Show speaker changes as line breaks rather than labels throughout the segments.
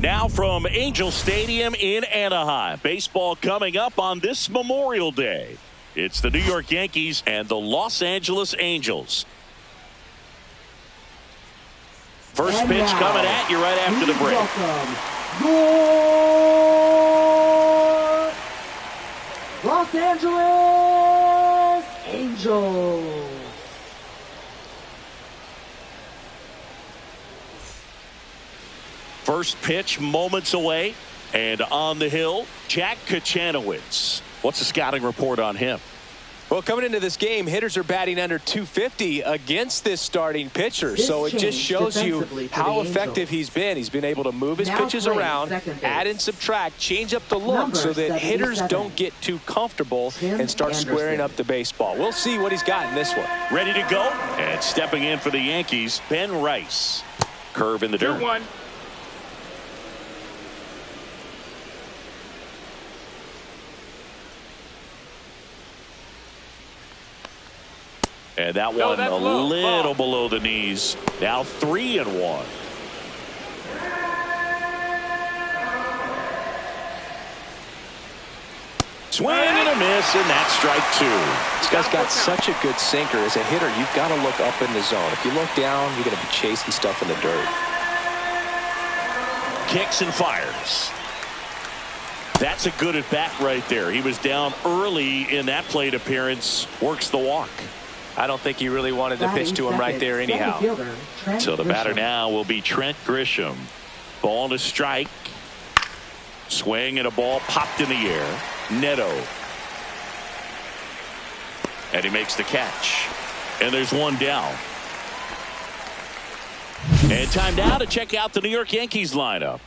Now from Angel Stadium in Anaheim, baseball coming up on this Memorial Day. It's the New York Yankees and the Los Angeles Angels. First
and
pitch
now,
coming at you right after the break.
Welcome, your Los Angeles Angels.
First pitch moments away, and on the hill, Jack Kachanowicz. What's the scouting report on him?
Well, coming into this game, hitters are batting under 250 against this starting pitcher. So it just shows you how effective he's been. He's been able to move his pitches around, add and subtract, change up the look so that hitters don't get too comfortable and start squaring up the baseball. We'll see what he's got in this one.
Ready to go? And stepping in for the Yankees, Ben Rice. Curve in the dirt.
2-1.
And that one a little below the knees. Now 3-1. Swing and a miss, and that's strike 2.
This guy's got such a good sinker. As a hitter, you've got to look up in the zone. If you look down, you're going to be chasing stuff in the dirt.
Kicks and fires. That's a good at bat right there. He was down early in that plate appearance. Works the walk.
I don't think he really wanted to pitch to him right there anyhow.
So the batter now will be Trent Grisham. Ball to strike. Swing and a ball popped in the air. Neto. And he makes the catch. And there's one down. And time now to check out the New York Yankees lineup.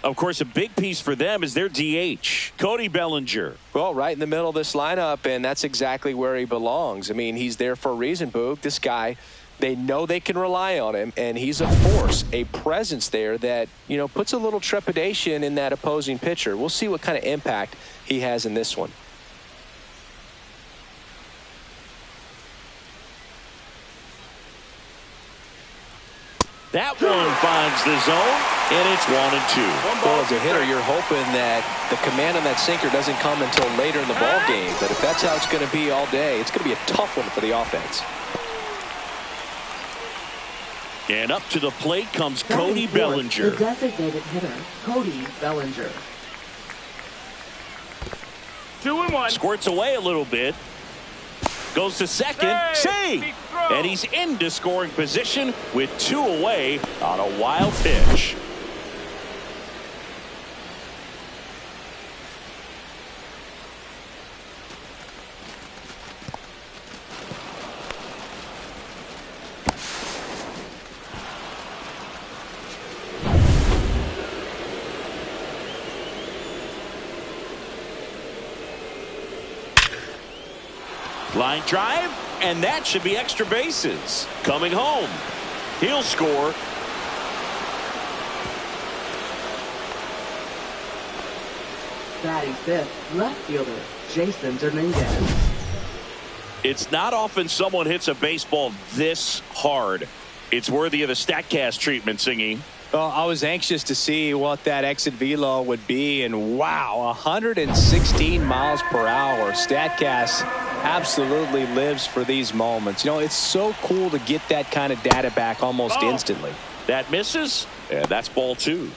Of course, a big piece for them is their DH, Cody Bellinger.
Well, right in the middle of this lineup, and that's exactly where he belongs. I mean, he's there for a reason, Boog. This guy, they know they can rely on him, and he's a force, a presence there that, you know, puts a little trepidation in that opposing pitcher. We'll see what kind of impact he has in this one.
That one finds the zone, and it's 1-2.
Well, as a hitter, you're hoping that the command on that sinker doesn't come until later in the ball game. But if that's how it's going to be all day, it's going to be a tough one for the offense.
And up to the plate comes Cody Bellinger.
The designated hitter, Cody Bellinger.
2-1.
Squirts away a little bit. Goes to second. Save! And he's into scoring position with 2 away on a wild pitch. Line drive, and that should be extra bases. Coming home. He'll score.
Batting fifth, left fielder, Jason Dominguez.
It's not often someone hits a baseball this hard. It's worthy of the StatCast treatment, Singy.
Well, I was anxious to see what that exit velo would be, and wow, 116 miles per hour. StatCast absolutely lives for these moments. You know, it's so cool to get that kind of data back almost instantly.
That misses, and that's ball 2.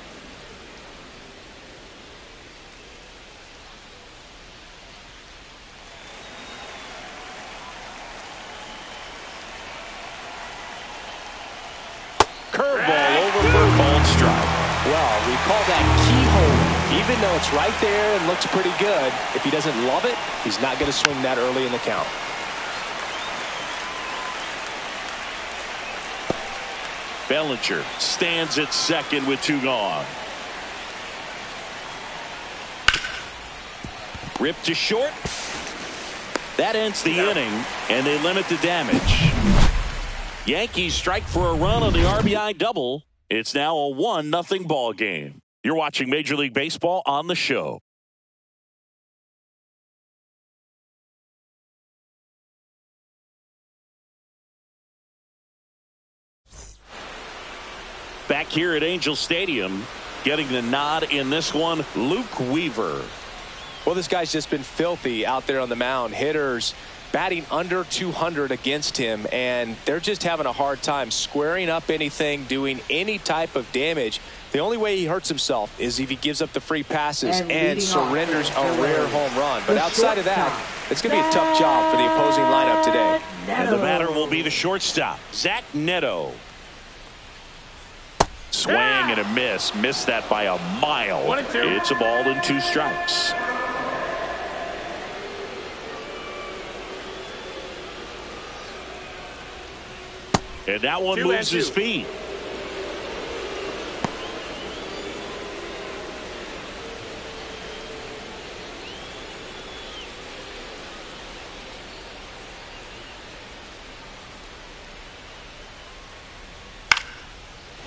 Curveball over for a called strike.
Well, we call that keyhole. Even though it's right there and looks pretty good, if he doesn't love it, he's not going to swing that early in the count.
Bellinger stands at second with 2 gone. Ripped to short. That ends the inning, and they limit the damage. Yankees strike for a run on the RBI double. It's now a 1-0 ball game. You're watching Major League Baseball on the show. Back here at Angel Stadium, Getting the nod in this one, Luke Weaver.
Well, this guy's just been filthy out there on the mound. Hitters batting under 200 against him, and they're just having a hard time squaring up anything, doing any type of damage. The only way he hurts himself is if he gives up the free passes and surrenders a rare home run. But outside of that, it's going to be a tough job for the opposing lineup today.
And the batter will be the shortstop, Zach Neto. Swing and a miss. Missed that by a mile. It's a ball and 2 strikes. And that one moves his feet.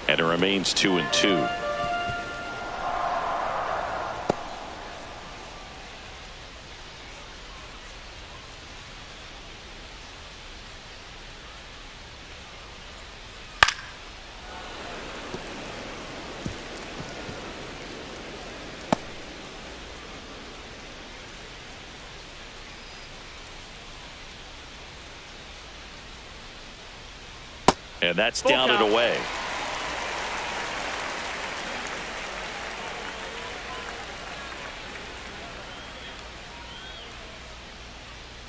And it remains 2-2. And that's down and away.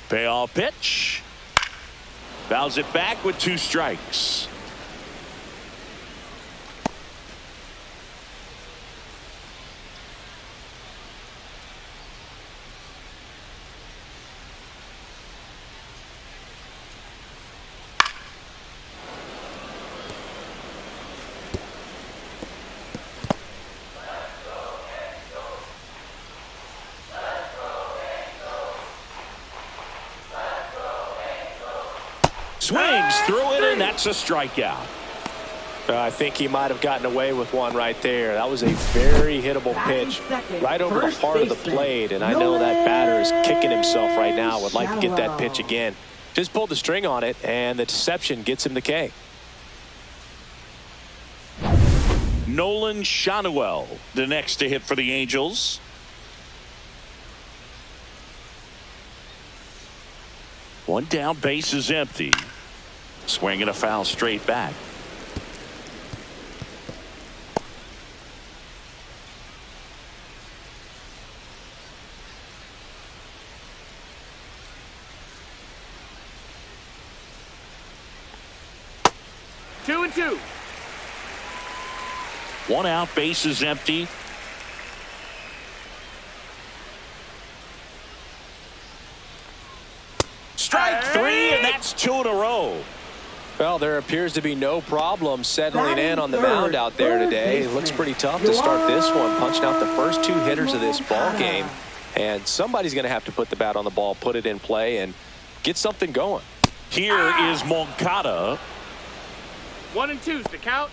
Payoff pitch. Fouls it back with 2 strikes. Swings through it, and that's a strikeout.
I think he might have gotten away with one right there. That was a very hittable pitch right over the heart of the plate, and I know that batter is kicking himself right now. Would like to get that pitch again. Just pulled the string on it, and the deception gets him the K.
Nolan Shanuel, the next to hit for the Angels. One down, base is empty. Swinging a foul straight back.
Two and two.
One out, base is empty. Strike 3, and that's 2 in a row.
Well, there appears to be no problem settling in on the mound out there today. It looks pretty tough to start this one, punching out the first 2 hitters of this ball game. And somebody's going to have to put the bat on the ball, put it in play, and get something going.
Here is Moncada.
1 and 2's the count.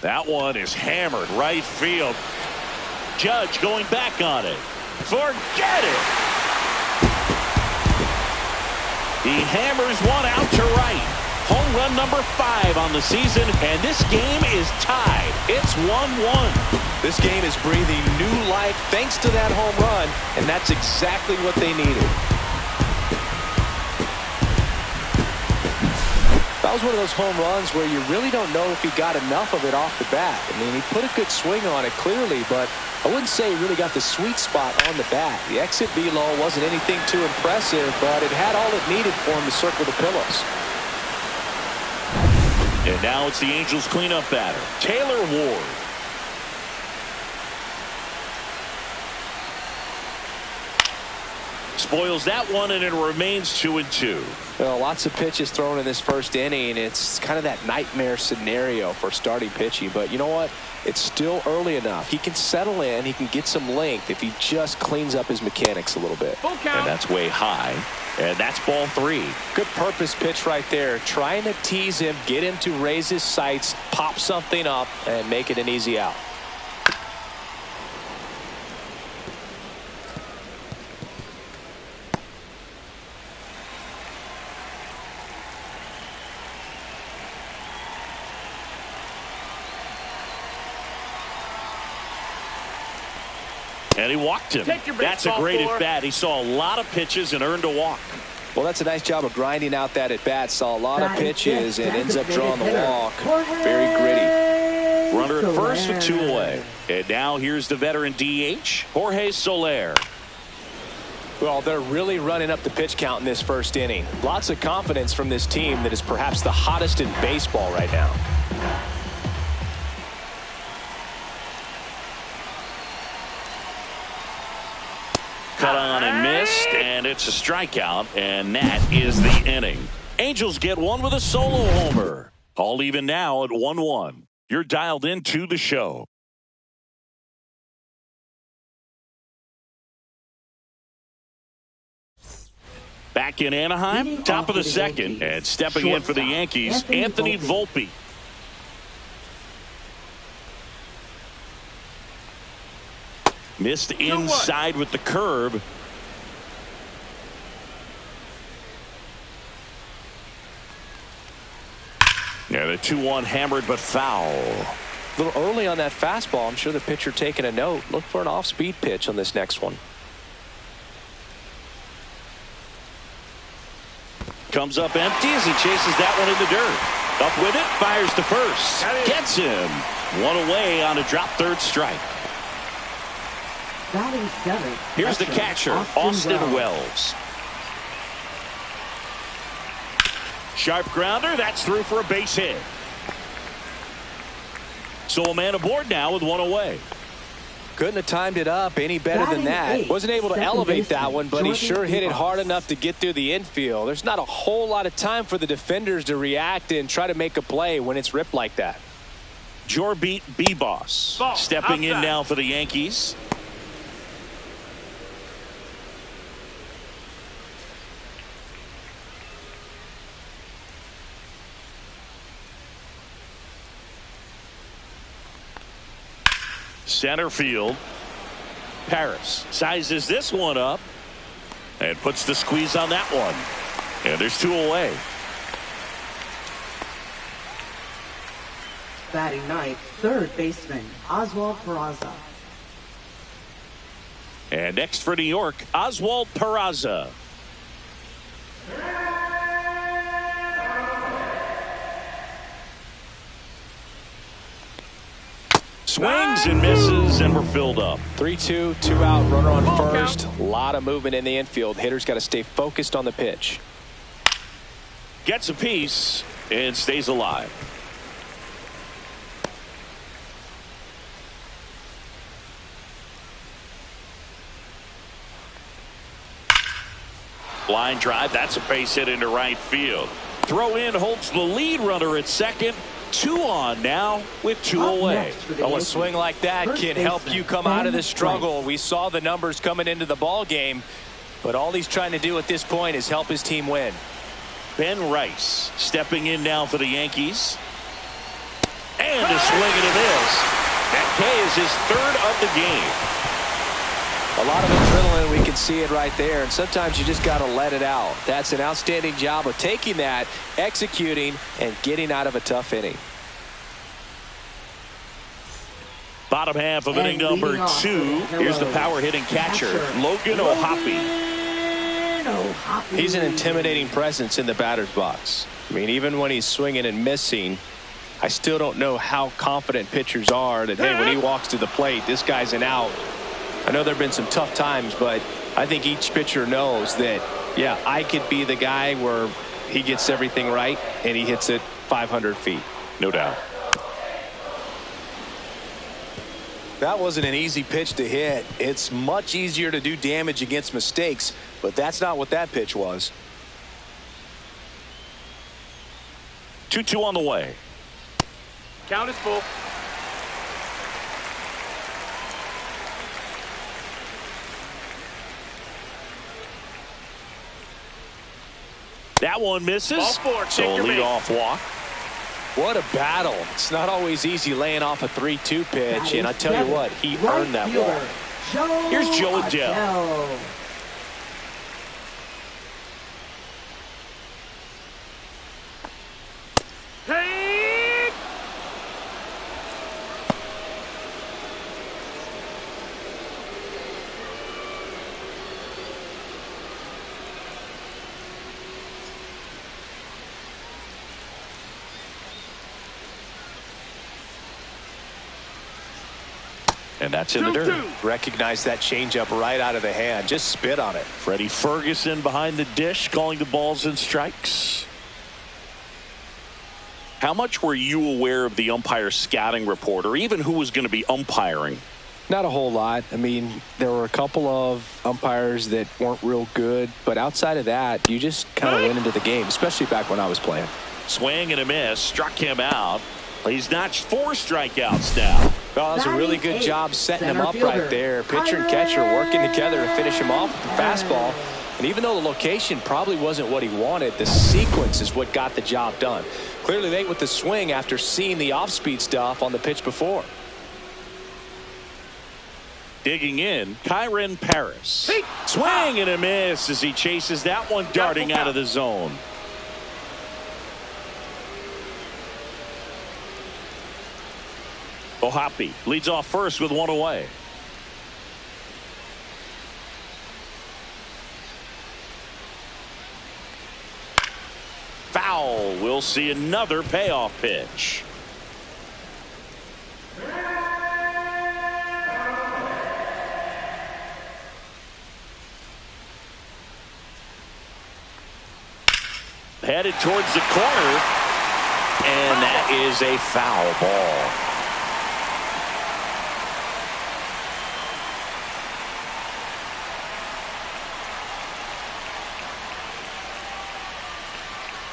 That one is hammered right field. Judge going back on it. Forget it. He hammers one out to right. Home run number 5 on the season, and this game is tied. It's 1-1.
This game is breathing new life thanks to that home run, and that's exactly what they needed. That was one of those home runs where you really don't know if he got enough of it off the bat. I mean, he put a good swing on it clearly, but I wouldn't say he really got the sweet spot on the bat. The exit below wasn't anything too impressive, but it had all it needed for him to circle the pillows.
And now it's the Angels cleanup batter, Taylor Ward. Spoils that one, and it remains 2-2.
Well, lots of pitches thrown in this first inning. It's kind of that nightmare scenario for starting pitching. But you know what? It's still early enough. He can settle in. He can get some length if he just cleans up his mechanics a little bit.
And that's way high. And that's ball 3.
Good purpose pitch right there. Trying to tease him, get him to raise his sights, pop something up, and make it an easy out.
And he walked him.
Take your
That's a
baseball
great
floor.
at bat. He saw a lot of pitches and earned a walk.
Well, that's a nice job of grinding out that at bat. Saw a lot of
Batting
pitches
fifth,
and ends up drawing the
hitter,
walk.
Jorge
Very gritty.
Runner at first
Soler.
with 2 away. And now here's the veteran DH, Jorge Soler.
Well, they're really running up the pitch count in this first inning. Lots of confidence from this team that is perhaps the hottest in baseball right now.
Cut on and missed, and it's a strikeout, and that is the inning. Angels get one with a solo homer. All even now at 1-1. You're dialed into the show. Back in Anaheim, top of the second, and stepping in for the Yankees, Anthony Volpe. Missed inside with the curve. Yeah, the 2-1 hammered but foul.
A little early on that fastball. I'm sure the pitcher taking a note. Look for an off-speed pitch on this next one.
Comes up empty as he chases that one in the dirt. Up with it, fires to first. Gets him. One away on a drop third strike.
Batting seventh.
Here's the catcher, Austin Wells. Sharp grounder, that's through for a base hit. So a man aboard now with 1 away.
Couldn't have timed it up any better than that. Wasn't able to elevate that one, but he sure hit it hard enough to get through the infield. There's not a whole lot of time for the defenders to react and try to make a play when it's ripped like that.
Jorbeat Beboss stepping in now for the Yankees. Center field. Paris sizes this one up and puts the squeeze on that one. And there's 2 away.
Batting ninth, third baseman, Oswald Peraza.
And next for New York, Oswald Peraza. Swings and misses, and we're filled up.
3-2, 2 out, runner on first. A lot of movement in the infield. Hitter's got to stay focused on the pitch.
Gets a piece and stays alive. Line drive, that's a base hit into right field. Throw in holds the lead runner at second. 2 on now with 2 away.
Well, a swing like that can help you come out of this struggle. We saw the numbers coming into the ball game, but all he's trying to do at this point is help his team win.
Ben Rice stepping in now for the Yankees. And a swing and a miss. That K is his 3rd of the game.
A lot of adrenaline, we can see it right there, and sometimes you just got to let it out. That's an outstanding job of taking that, executing, and getting out of a tough inning.
Bottom half of inning number 2. Here's the power hitting catcher, Logan O'Hoppe.
He's an intimidating presence in the batter's box. I mean, even when he's swinging and missing, I still don't know how confident pitchers are that, hey, when he walks to the plate, this guy's an out. I know there have been some tough times, but I think each pitcher knows that, yeah, I could be the guy where he gets everything right and he hits it 500 feet.
No doubt.
That wasn't an easy pitch to hit. It's much easier to do damage against mistakes, but that's not what that pitch was.
2-2 on the way.
Count is full.
That one misses.
Ball 4,
So a leadoff walk.
What a battle. It's not always easy laying off a 3-2 pitch, and I tell you what, he earned that walk.
Here's Joe Adele.
Hey!
And that's in the dirt.
Recognize that changeup right out of the hand. Just spit on it.
Freddie Ferguson behind the dish calling the balls and strikes. How much were you aware of the umpire scouting report, or even who was going to be umpiring?
Not a whole lot. I mean, there were a couple of umpires that weren't real good, but outside of that, you just kind of went into the game, especially back when I was playing.
Swing and a miss, struck him out. He's notched 4 strikeouts now.
Well, that's a really good job setting him up right there. Pitcher and catcher working together to finish him off with the fastball. And even though the location probably wasn't what he wanted, the sequence is what got the job done. Clearly late with the swing after seeing the off-speed stuff on the pitch before.
Digging in, Kyren Paris. Swing and a miss as he chases that one darting out of the zone. Ohapi leads off first with 1 away. Foul. We'll see another payoff pitch. Headed towards the corner, and that is a foul ball.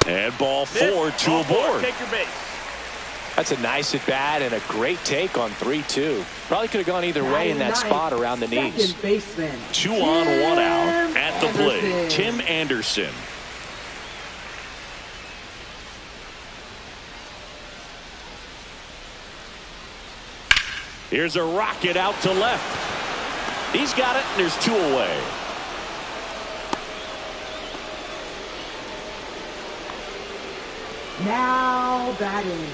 And ball 4, 2 aboard.
Take your base.
That's a nice at bat and a great take on 3-2. Probably could have gone either way in that spot around the knees.
2 on, 1 out at the plate. Tim Anderson. Here's a rocket out to left. He's got it, and there's 2 away.
Now batting,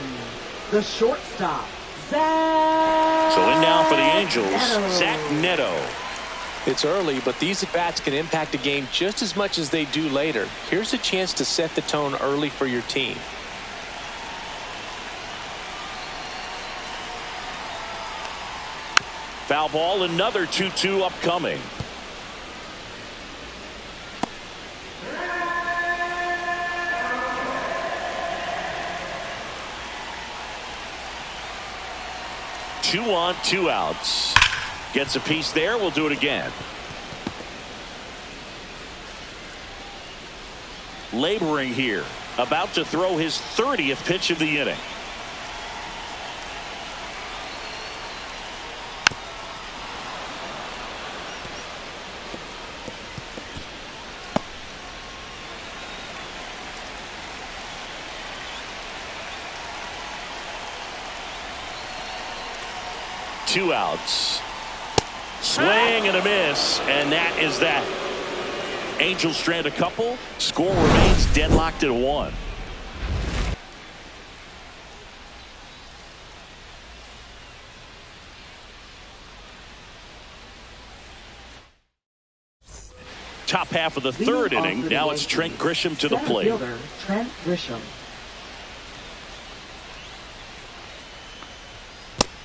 the shortstop, Zach.
So in now for the Angels, Zach Neto.
It's early, but these at-bats can impact a game just as much as they do later. Here's a chance to set the tone early for your team.
Foul ball, another 2-2 upcoming. Two on, 2 outs. Gets a piece there. We'll do it again. Laboring here. About to throw his 30th pitch of the inning. Two outs. Swing and a miss, and that is that. Angels strand a couple. Score remains deadlocked at 1. Top half of the 3rd inning. Now it's Trent Grisham to the plate.
Trent Grisham.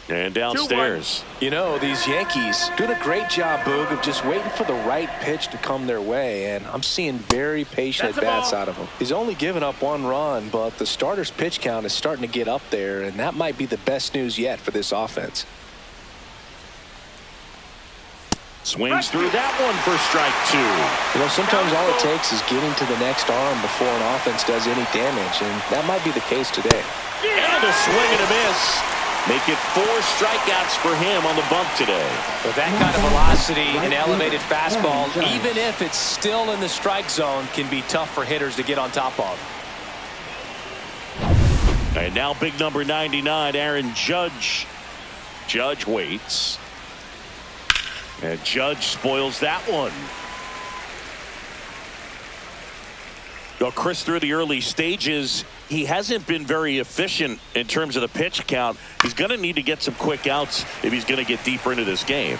And downstairs.
You know, these Yankees doing a great job, Boog, of just waiting for the right pitch to come their way, and I'm seeing very patient at-bats out of him. He's only given up 1 run, but the starter's pitch count is starting to get up there, and that might be the best news yet for this offense.
Swings through that one for strike 2.
You know, sometimes all it takes is getting to the next arm before an offense does any damage, and that might be the case today.
And a swing and a miss. Make it 4 strikeouts for him on the bump today.
With that kind of velocity and elevated fastball, even if it's still in the strike zone, can be tough for hitters to get on top of.
And now big number 99, Aaron Judge. Judge waits. And Judge spoils that one. Well, Chris, through the early stages, he hasn't been very efficient in terms of the pitch count. He's going to need to get some quick outs if he's going to get deeper into this game.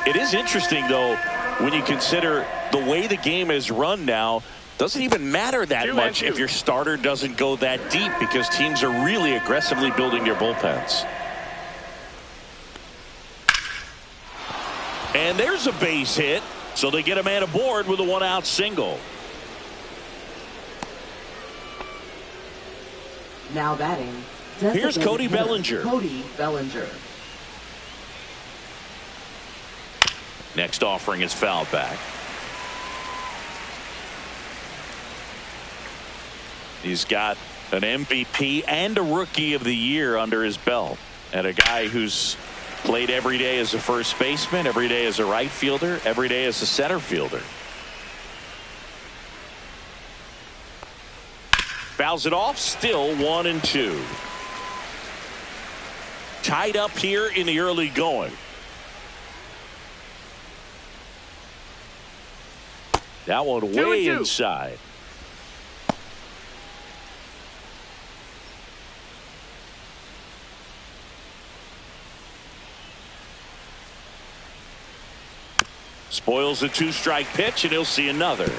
It is interesting, though, when you consider the way the game is run now. Doesn't even matter that much if your starter doesn't go that deep, because teams are really aggressively building their bullpens. And there's a base hit, so they get a man aboard with a one-out single.
Now batting.
Here's Cody Bellinger.
Cody Bellinger.
Next offering is fouled back. He's got an MVP and a Rookie of the Year under his belt, and a guy who's played every day as a first baseman, every day as a right fielder, every day as a center fielder. Fouls it off, still 1-2. Tied up here in the early going. That one way inside. Spoils a two-strike pitch, and he'll see another.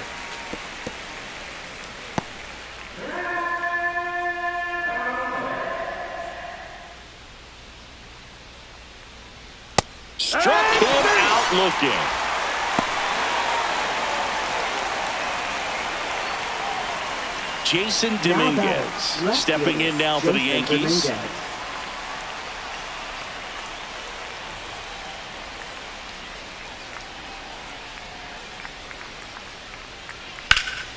Struck him out looking. Jason Dominguez stepping in now for the Yankees.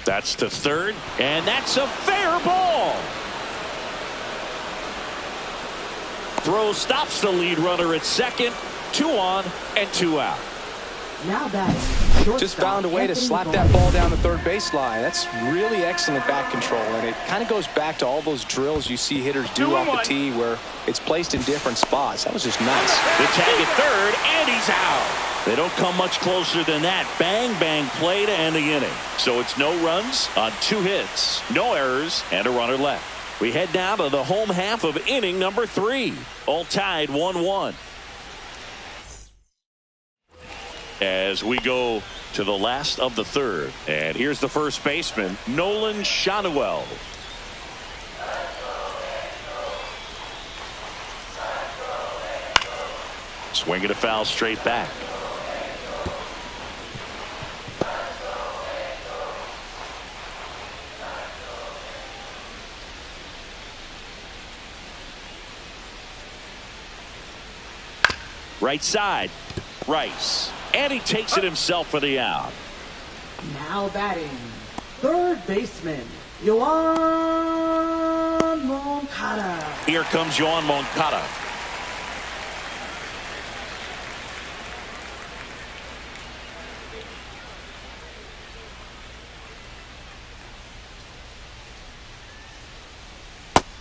That's to third, and that's a fair ball. Throw stops the lead runner at second. 2 on and 2 out.
Now batting.
Just found a way to slap that ball down the third baseline. That's really excellent bat control, and it kind of goes back to all those drills you see hitters do off the tee where it's placed in different spots. That was just nice.
The tag at third, and he's out. They don't come much closer than that. Bang, bang play to end the inning. So it's no runs on 2 hits, no errors, and a runner left. We head now to the home half of inning number 3. All tied 1-1. As we go to the last of the third. And here's the first baseman, Nolan Schanuel. Swinging a foul straight back. Right side, Rice. And he takes it himself for the out.
Now batting. Third baseman, Yoan Moncada.
Here comes Yoan Moncada.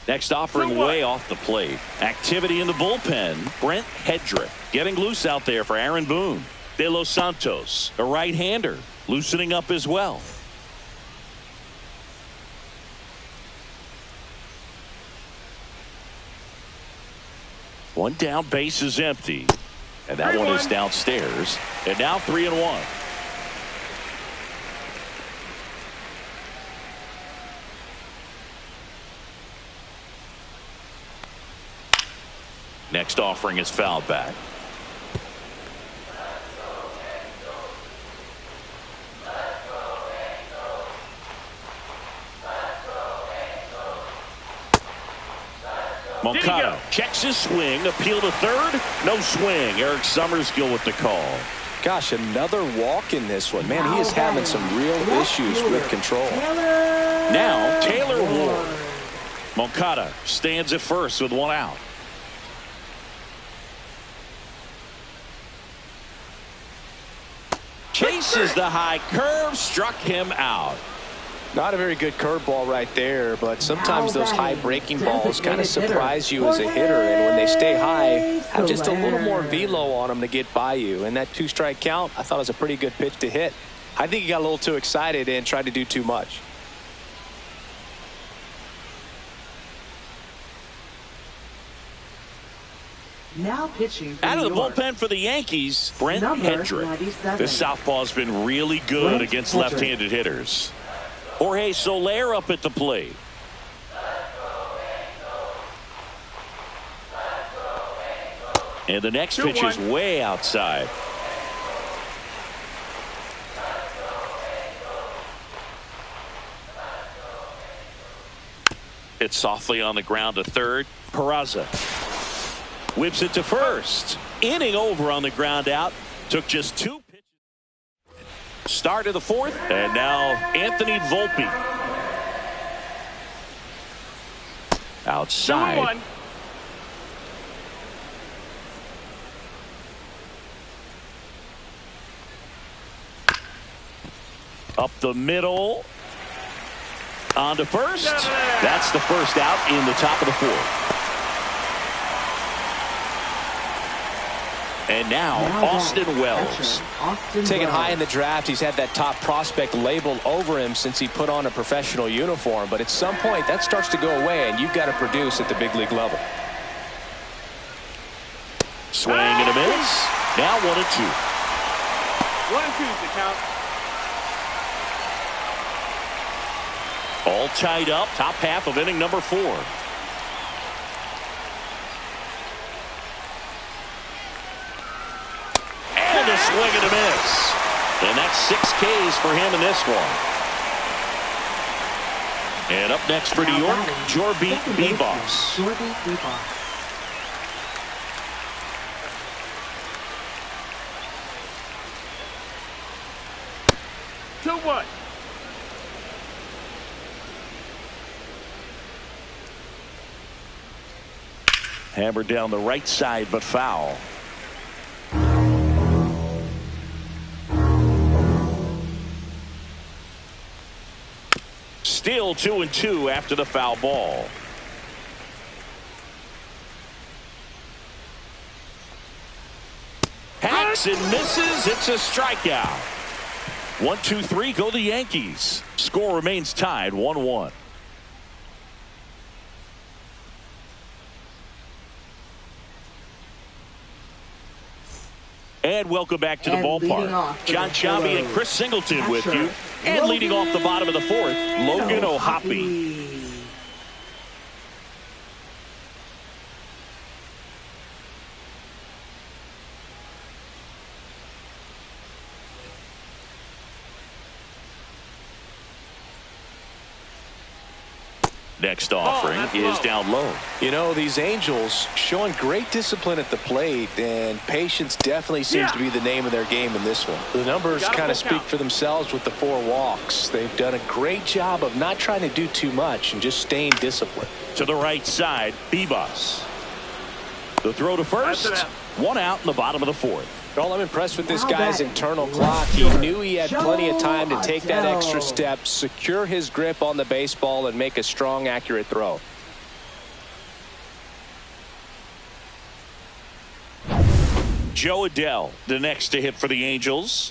Next offering way off the plate. Activity in the bullpen. Brent Hedrick getting loose out there for Aaron Boone. De Los Santos, a right-hander, loosening up as well. One down, base is empty. And that one is downstairs. And now 3-1. Next offering is fouled back. Moncada checks his swing, appeal to third, no swing. Eric Summerskill with the call.
Gosh, another walk in this one. Man, he is having some real issues with control.
Now Taylor Ward. Moncada stands at first with 1 out. Chases the high curve, struck him out.
Not a very good curveball right there, but sometimes those high breaking balls kind of surprise you as a hitter, and when they stay high, have just a little more velo on them to get by you. And that 2-strike count, I thought it was a pretty good pitch to hit. I think he got a little too excited and tried to do too much.
Now pitching
out of the bullpen for the Yankees, Brent Hedrick. This southpaw's been really good against left-handed hitters. Jorge Soler up at the plate. And the next pitch is way outside. It's softly on the ground to third. Peraza whips it to first. Inning over on the ground out. Took just 2 pitches. Start of the fourth. And now Anthony Volpe. Outside. Up the middle. On to first. That's the first out in the top of the fourth. And now Austin Wells.
Taken high in the draft, he's had that top prospect labeled over him since he put on a professional uniform. But at some point, that starts to go away, and you've got to produce at the big league level.
Swing and a miss. Now 1-2.
1-2's the count.
All tied up. Top half of inning number 4. And a swing and a miss. And that's 6 Ks for him in this one. And up next for New York, Jorby Bebos.
2-1.
Hammered down the right side, but foul. Still 2-2 after the foul ball. Hacks and misses. It's a strikeout. 1-2-3 go the Yankees. Score remains tied 1-1. And welcome back to the ballpark. John Chambi and Chris Singleton with you. And leading off the bottom of the fourth, Logan O'Hoppe. Next offering is down low.
You know, these Angels showing great discipline at the plate, and patience definitely seems to be the name of their game in this one. The numbers kind of speak for themselves with the 4 walks. They've done a great job of not trying to do too much and just staying disciplined.
To the right side, Bebos. The throw to first. 1 out in the bottom of the fourth.
Well, I'm impressed with this guy's internal clock. He knew he had plenty of time to take that extra step, secure his grip on the baseball, and make a strong, accurate throw.
Joe Adell, the next to hit for the Angels.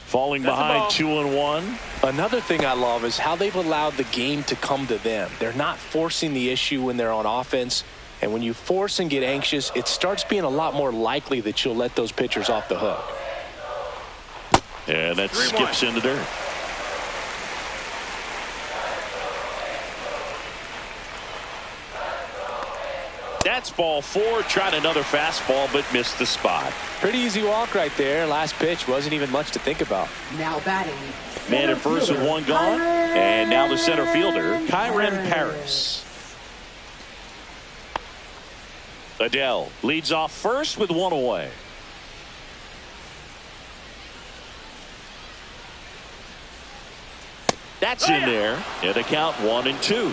Falling behind 2-1.
Another thing I love is how they've allowed the game to come to them. They're not forcing the issue when they're on offense. And when you force and get anxious, it starts being a lot more likely that you'll let those pitchers off the hook.
And that skips into dirt. That's ball 4. Tried another fastball, but missed the spot.
Pretty easy walk right there. Last pitch wasn't even much to think about.
Now batting.
Man at first with 1 gone. And now the center fielder, Kyren Paris. Adell leads off first with 1 away. That's in there. And the count 1-2.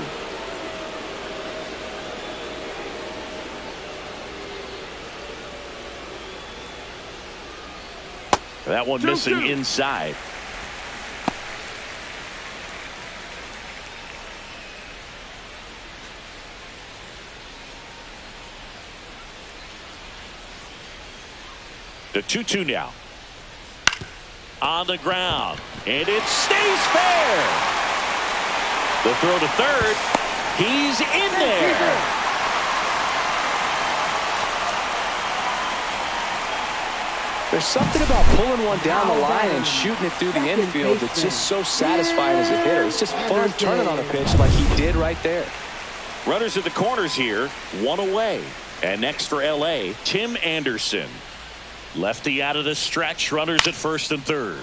That one missing inside. The 2-2 now. On the ground. And it stays fair. The throw to third. He's in there.
There's something about pulling one down the line and shooting it through the infield that's just so satisfying as a hitter. It's just fun turning on a pitch like he did right there.
Runners at the corners here. 1 away. And next for LA, Tim Anderson. Lefty out of the stretch. Runners at first and third.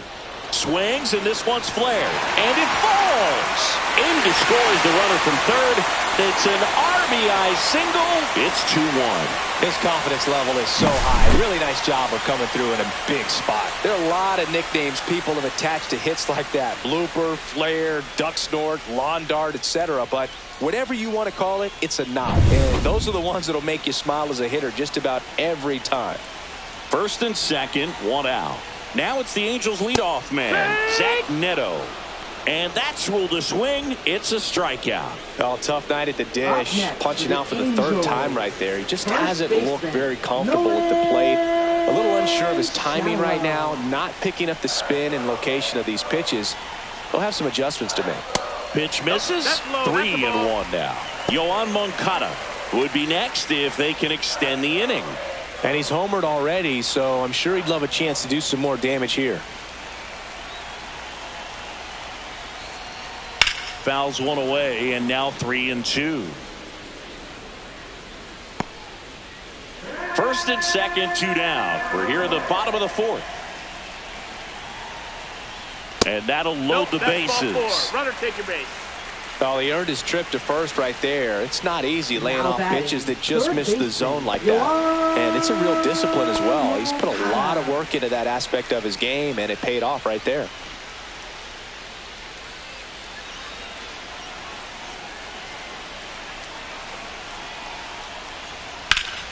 Swings, and this one's flared. And it falls. In to score is the runner from third. It's an RBI single. It's 2-1.
His confidence level is so high. Really nice job of coming through in a big spot. There are a lot of nicknames people have attached to hits like that. Blooper, flare, duck snort, lawn dart, etc. But whatever you want to call it, it's a knock. And those are the ones that'll make you smile as a hitter just about every time.
First and second, one out. Now it's the Angels leadoff man, Zach Neto. And that's ruled a swing. It's a strikeout.
Oh, tough night at the dish. Punching out for the third time right there. He just hasn't looked very comfortable at the plate. A little unsure of his timing right now. Not picking up the spin and location of these pitches. He'll have some adjustments to make.
Pitch misses. 3-1 now. Yoan Moncada would be next if they can extend the inning.
And he's homered already, so I'm sure he'd love a chance to do some more damage here.
Fouls one away, and now 3-2. First and second, 2 down. We're here at the bottom of the fourth. And that'll load the bases.
Runner take your base.
Well, he earned his trip to first right there. It's not easy laying off pitches that just miss the zone like that. And it's a real discipline as well. He's put a lot of work into that aspect of his game, and it paid off right there.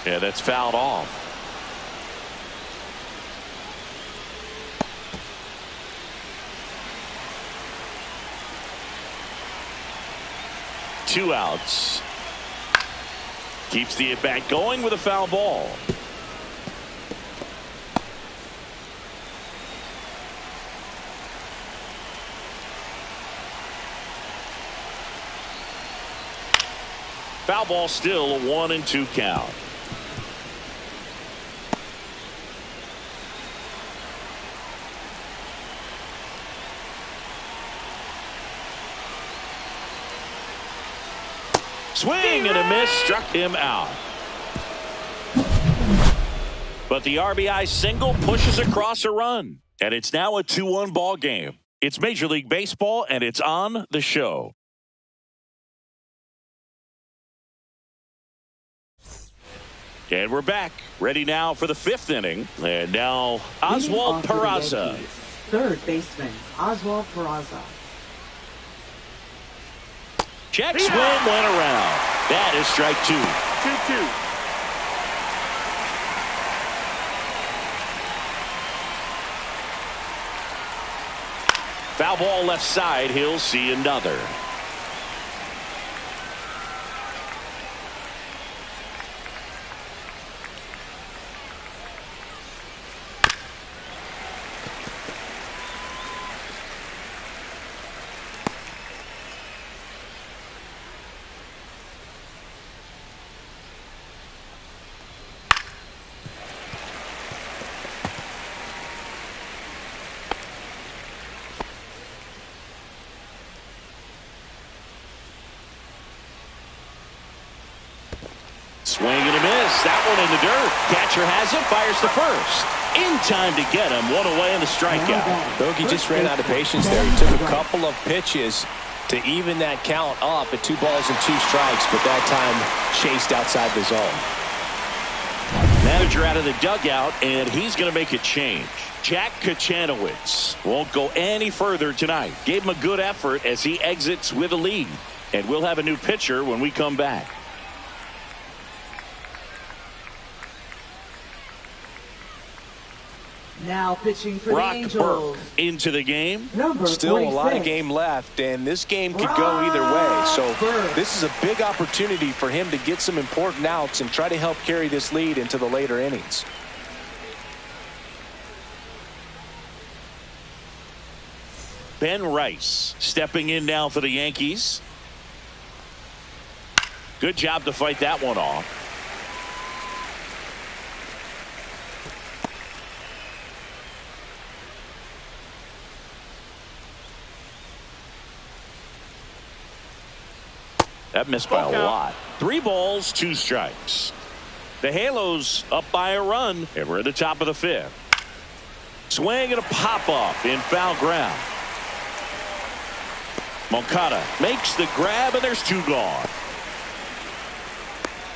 Yeah, that's fouled off. Two outs. Keeps the at-bat going with a foul ball. Foul ball, still a 1-2 count. Swing and a miss, struck him out. But the RBI single pushes across a run. And it's now a 2-1 ball game. It's Major League Baseball, and it's on the show. And we're back. Ready now for the fifth inning. And now Oswald Peraza.
Third baseman, Oswald Peraza.
Check swing went around. That is strike 2.
2-2.
Foul ball left side. He'll see another. Swing and a miss. That one in the dirt. Catcher has it. Fires to first. In time to get him. One away in the strikeout.
Bogey just ran out of patience there. He took a couple of pitches to even that count up at 2 balls and 2 strikes, but that time chased outside the zone.
Manager out of the dugout, and he's going to make a change. Jack Kachanowicz won't go any further tonight. Gave him a good effort as he exits with a lead. And we'll have a new pitcher when we come back.
Now pitching for
Brock
the Angels.
Burke into the game.
Still a lot of game left, and this game could go either way. So this is a big opportunity for him to get some important outs and try to help carry this lead into the later innings.
Ben Rice stepping in now for the Yankees. Good job to fight that one off. That missed by a lot. 3 balls, 2 strikes. The Halos up by a run, and we're at the top of the 5th. Swing and a pop-up in foul ground. Moncada makes the grab, and there's two gone.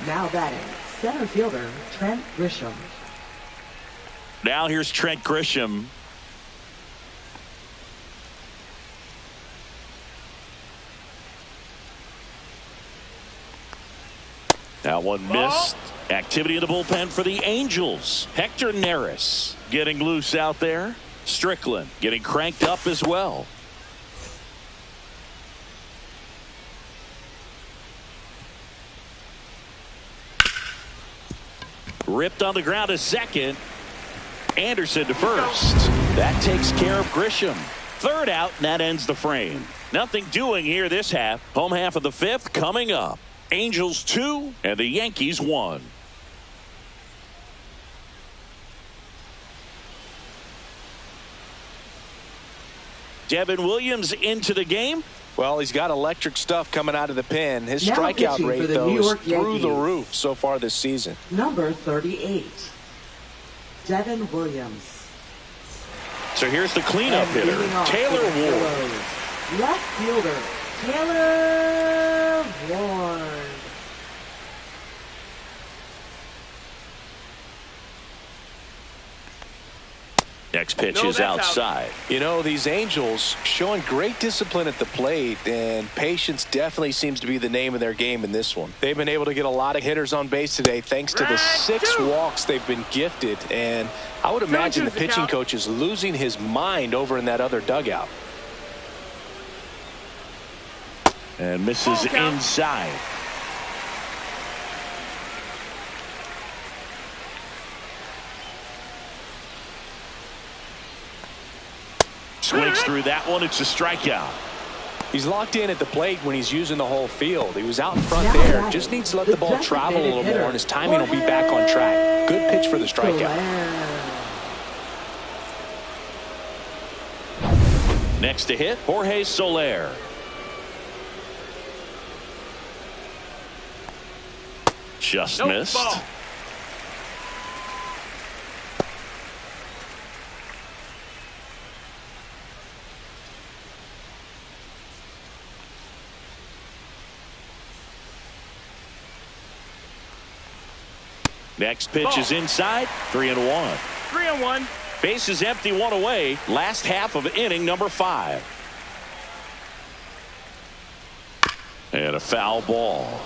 Now batting, center fielder Trent Grisham.
Now here's Trent Grisham. That one missed. Activity in the bullpen for the Angels. Hector Neris getting loose out there. Strickland getting cranked up as well. Ripped on the ground to second. Anderson to first. That takes care of Grisham. Third out, and that ends the frame. Nothing doing here this half. Home half of the fifth coming up. Angels 2 and the Yankees 1. Devin Williams into the game.
Well, he's got electric stuff coming out of the pen. His
Now
strikeout rate, though, is through
Yankees.
the roof so far this season.
Number 38, Devin Williams.
So here's the cleanup hitter, Taylor Ward.
Left fielder, Taylor Ward.
Next pitch is outside.
You know, these Angels showing great discipline at the plate, and patience definitely seems to be the name of their game in this one. They've been able to get a lot of hitters on base today thanks to the 6 walks they've been gifted, and I would imagine the pitching coach is losing his mind over in that other dugout.
And misses inside. Swings through that one. It's a strikeout.
He's locked in at the plate when he's using the whole field. He was out in front there. Just needs to let the ball travel a little more, and his timing will be back on track. Good pitch for the strikeout.
Next to hit, Jorge Soler. Just missed.
Ball.
Next pitch is inside. 3-1.
3-1.
Base is empty, one away. Last half of inning number 5. And a foul ball.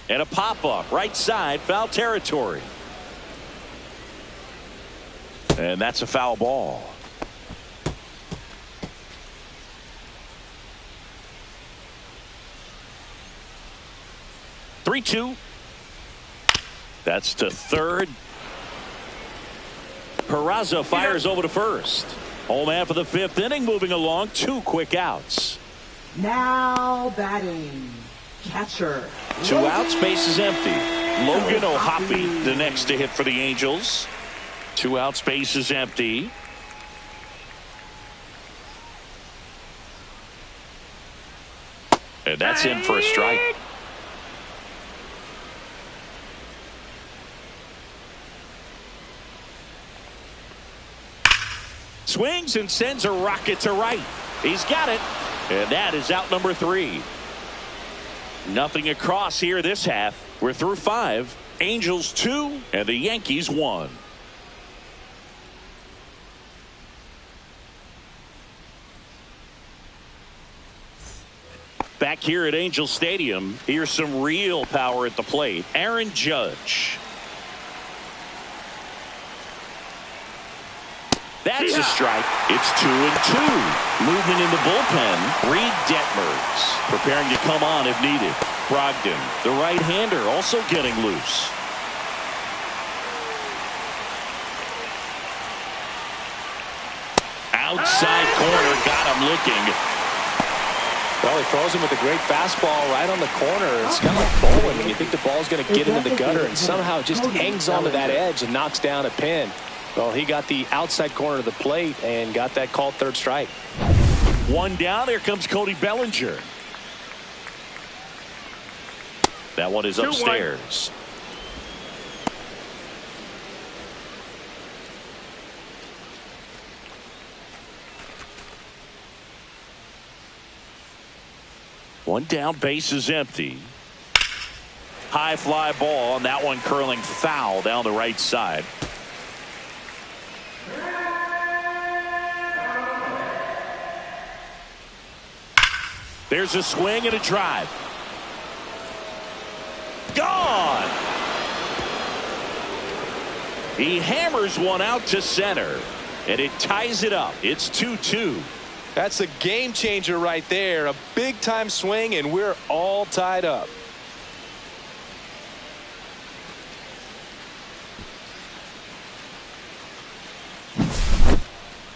And a pop-up right side, foul territory. And that's a foul ball. Three-two. That's to third. Peraza fires over to first. Home half of the fifth inning moving along. 2 quick outs.
Now batting, catcher.
2 outs, base is empty. Logan O'Hoppe the next to hit for the Angels. 2 outs, base is empty. And that's in for a strike. Swings and sends a rocket to right. He's got it. And that is out number 3. Nothing across here this half. We're through 5. Angels 2 and the Yankees 1. Back here at Angel Stadium, here's some real power at the plate. Aaron Judge. That's a strike. It's 2-2. Movement in the bullpen. Reed Detmers preparing to come on if needed. Brogdon, the right-hander, also getting loose. Outside corner, got him looking.
Well, he throws him with a great fastball right on the corner. It's kind of like bowling when you think the ball's going to get into the gutter, and somehow just hangs onto that edge and knocks down a pin. Well, he got the outside corner of the plate and got that called third strike.
One down. Here comes Cody Bellinger. That one is upstairs. 1 down, base is empty. High fly ball, and that one curling foul down the right side. There's a swing and a drive. Gone! He hammers one out to center, and it ties it up. It's 2-2.
That's a game changer right there. A big time swing, and we're all tied up.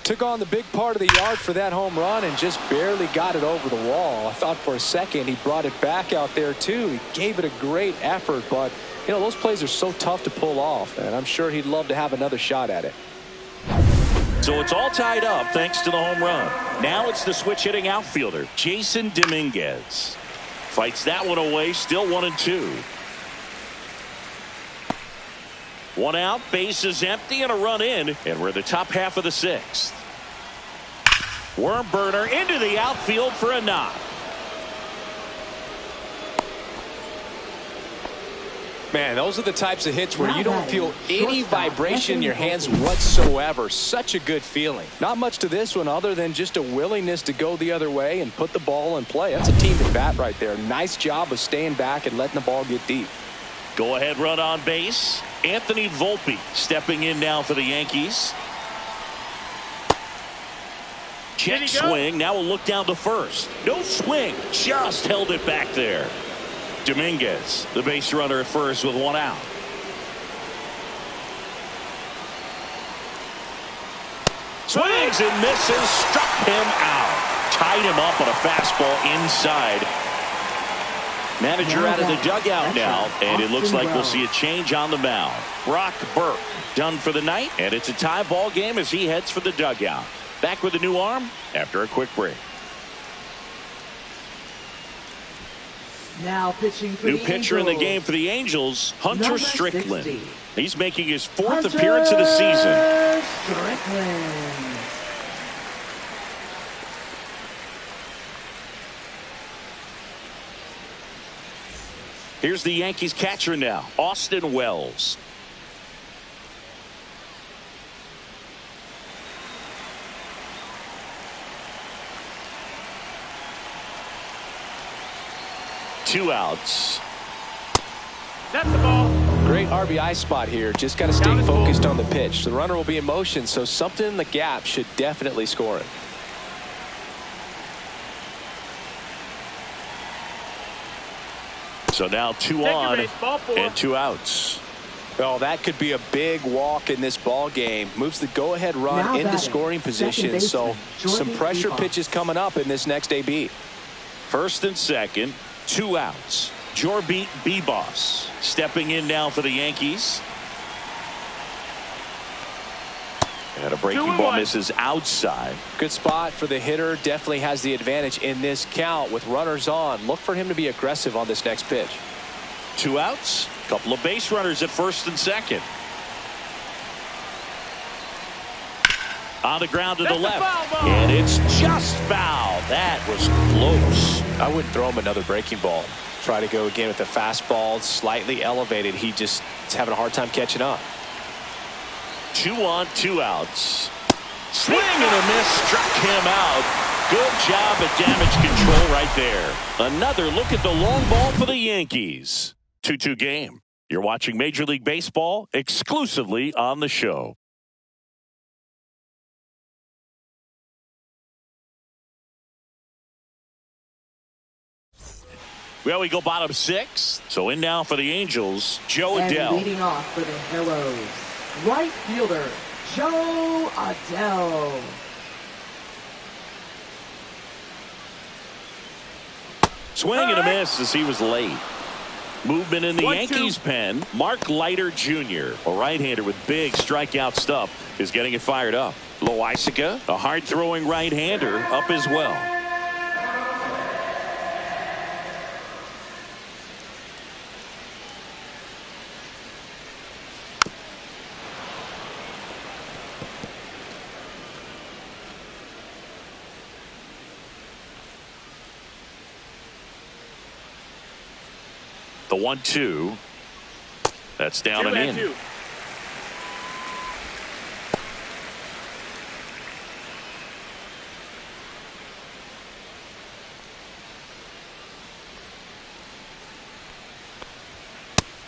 Took on the big part of the yard for that home run and just barely got it over the wall. I thought for a second he brought it back out there too. He gave it a great effort, but you know, those plays are so tough to pull off, and I'm sure he'd love to have another shot at it.
So it's all tied up thanks to the home run. Now it's the switch hitting outfielder, Jason Dominguez. Fights that one away, still 1-2. 1 out, base is empty, and a run in, and we're in the top half of the 6th. Worm burner into the outfield for a knock.
Man, those are the types of hits where you don't feel any vibration in your hands whatsoever. Such a good feeling. Not much to this one other than just a willingness to go the other way and put the ball in play. That's a team at bat right there. Nice job of staying back and letting the ball get deep.
Go ahead run on base. Anthony Volpe stepping in now for the Yankees. Check swing. Now we'll look down to first. No swing. Just held it back there. Dominguez, the base runner at first with 1 out. Swings and misses. Struck him out. Tied him up on a fastball inside. Manager out of the dugout now, and it looks like we'll see a change on the mound. Brock Burke done for the night, and it's a tie ball game as he heads for the dugout. Back with a new arm after a quick break.
Now pitching for
new
the
pitcher
Angels.
in the game for the Angels, Hunter
Number
Strickland.
60.
He's making his 4th appearance of the season.
Strickland.
Here's the Yankees catcher now, Austin Wells. Two outs.
That's the ball.
Great RBI spot here. Just got to stay focused on the pitch. The runner will be in motion, so something in the gap should definitely score it.
So now 2 on and 2 outs.
Well, that could be a big walk in this ball game. Moves the go-ahead run
Now
into
batting,
scoring position. So some pressure pitches coming up in this next AB.
First and second, 2 outs. Jorbeat Bebos stepping in now for the Yankees. And a breaking ball misses outside.
Good spot for the hitter. Definitely has the advantage in this count with runners on. Look for him to be aggressive on this next pitch.
2 outs. Couple of base runners at first and second. On the ground to the left. And it's just foul. That was close.
I wouldn't throw him another breaking ball. Try to go again with the fastball slightly elevated. He just is having a hard time catching up.
2 on, 2 outs. Swing and a miss, struck him out. Good job at damage control right there. Another look at the long ball for the Yankees. 2-2 game. You're watching Major League Baseball exclusively on the show. Well, we go bottom 6. So in now for the Angels, Joe Adell.
And leading off for the Hellos, right fielder, Joe Adell.
Swing and a miss as he was late. Movement in the
1-2.
Yankees pen. Mark Leiter Jr., a right-hander with big strikeout stuff, is getting it fired up. Loaisiga, a hard-throwing right-hander, up as well. The 1-2. That's down and in.
2-2.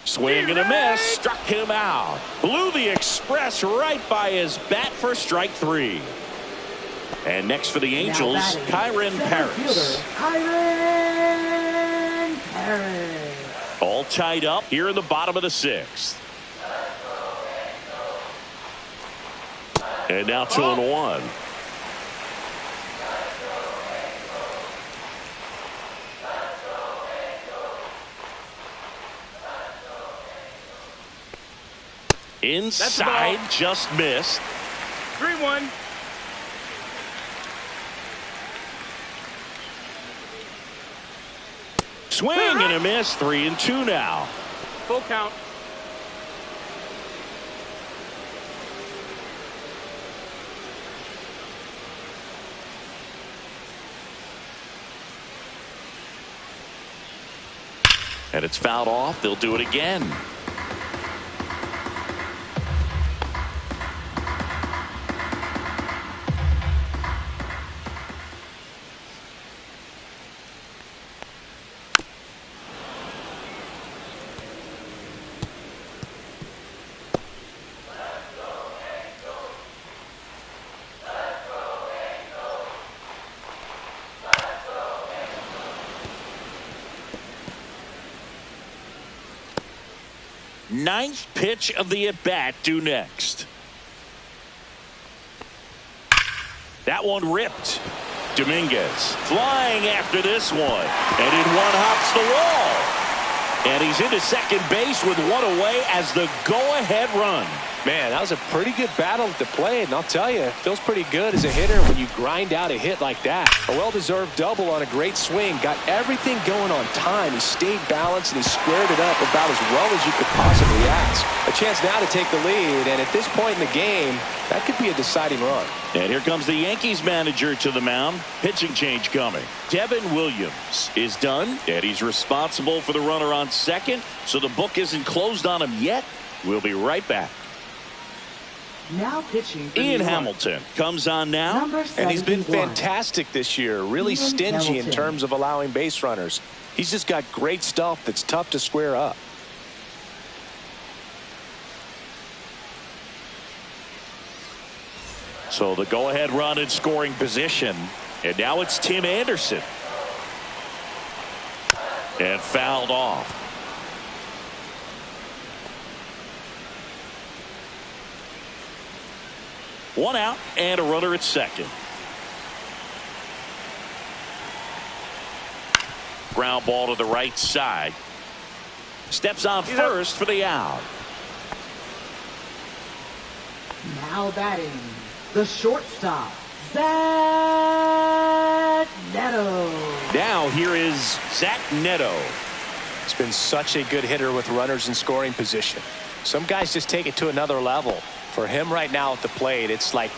Swing and a miss. Struck him out. Blew the express right by his bat for strike 3. And next for the Angels, Kyren Paris.
Kyren Paris.
All tied up here in the bottom of the 6th. And now 2-1. Inside, just missed.
3-1.
Swing and a miss. 3-2 now.
Full count.
And it's fouled off. They'll do it again. Ninth pitch of the at-bat due next. That one ripped. Dominguez flying after this one. And in one hops the wall. And he's into second base with one away as the go-ahead run.
Man, that was a pretty good battle at the plate, and I'll tell you, it feels pretty good as a hitter when you grind out a hit like that. A well-deserved double on a great swing. Got everything going on time. He stayed balanced, and he squared it up about as well as you could possibly ask. A chance now to take the lead, and at this point in the game, that could be a deciding run.
And here comes the Yankees manager to the mound. Pitching change coming. Devin Williams is done, and he's responsible for the runner on second, so the book isn't closed on him yet. We'll be right back.
Now pitching for
Ian
New York.
Hamilton comes on now.
Number
And he's been
71.
fantastic this year. Really
Ian
stingy in
Hamilton.
terms of allowing base runners. He's just got great stuff that's tough to square up.
So the go-ahead run in scoring position. And now it's Tim Anderson. And fouled off. One out and a runner at second. Ground ball to the right side. Steps on first for the out.
Now batting, the shortstop, Zach Neto.
Now here is Zach Neto.
He's been such a good hitter with runners in scoring position. Some guys just take it to another level. For him right now at the plate, it's like